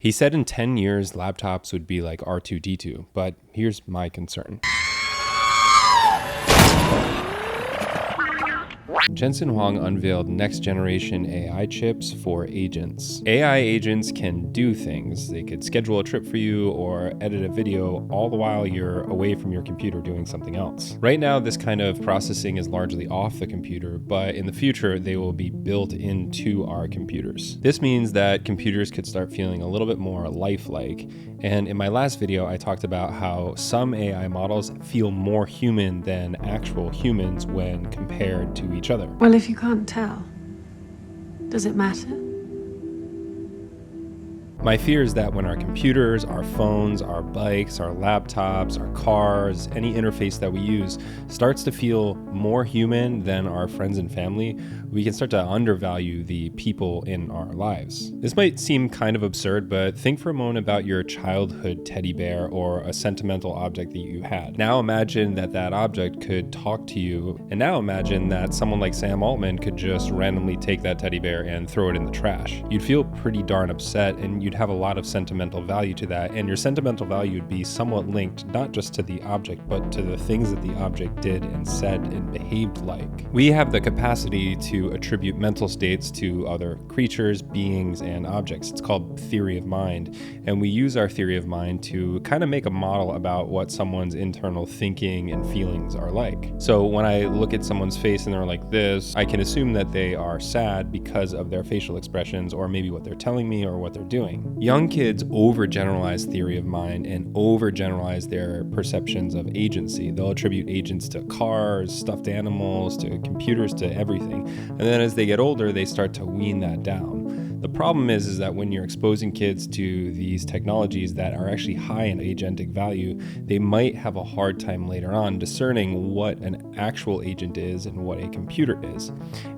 He said in 10 years, laptops would be like R2-D2, but here's my concern. Jensen Huang unveiled next-generation AI chips for agents. AI agents can do things. They could schedule a trip for you or edit a video all the while you're away from your computer doing something else. Right now, this kind of processing is largely off the computer, but in the future, they will be built into our computers. This means that computers could start feeling a little bit more lifelike. And in my last video, I talked about how some AI models feel more human than actual humans when compared to each other. Well, if you can't tell, does it matter? My fear is that when our computers, our phones, our bikes, our laptops, our cars, any interface that we use starts to feel more human than our friends and family, we can start to undervalue the people in our lives. This might seem kind of absurd, but think for a moment about your childhood teddy bear or a sentimental object that you had. Now imagine that that object could talk to you, and now imagine that someone like Sam Altman could just randomly take that teddy bear and throw it in the trash. You'd feel pretty darn upset, and you'd have a lot of sentimental value to that, and your sentimental value would be somewhat linked not just to the object, but to the things that the object did and said and behaved like. We have the capacity to attribute mental states to other creatures, beings, and objects. It's called theory of mind, and we use our theory of mind to kind of make a model about what someone's internal thinking and feelings are like. So when I look at someone's face and they're like this, I can assume that they are sad because of their facial expressions, or maybe what they're telling me or what they're doing. Young kids overgeneralize theory of mind and overgeneralize their perceptions of agency. They'll attribute agents to cars, stuffed animals, to computers, to everything. And then as they get older, they start to wean that down. The problem is that when you're exposing kids to these technologies that are actually high in agentic value, they might have a hard time later on discerning what an actual agent is and what a computer is.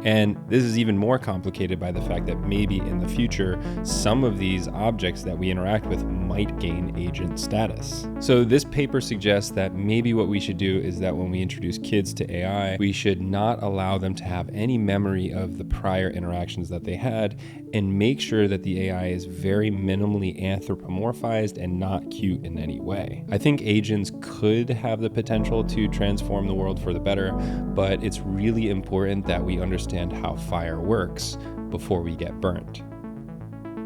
And this is even more complicated by the fact that maybe in the future, some of these objects that we interact with might gain agent status. So this paper suggests that maybe what we should do is that when we introduce kids to AI, we should not allow them to have any memory of the prior interactions that they had, and make sure that the AI is very minimally anthropomorphized and not cute in any way. I think agents could have the potential to transform the world for the better, but it's really important that we understand how fire works before we get burnt.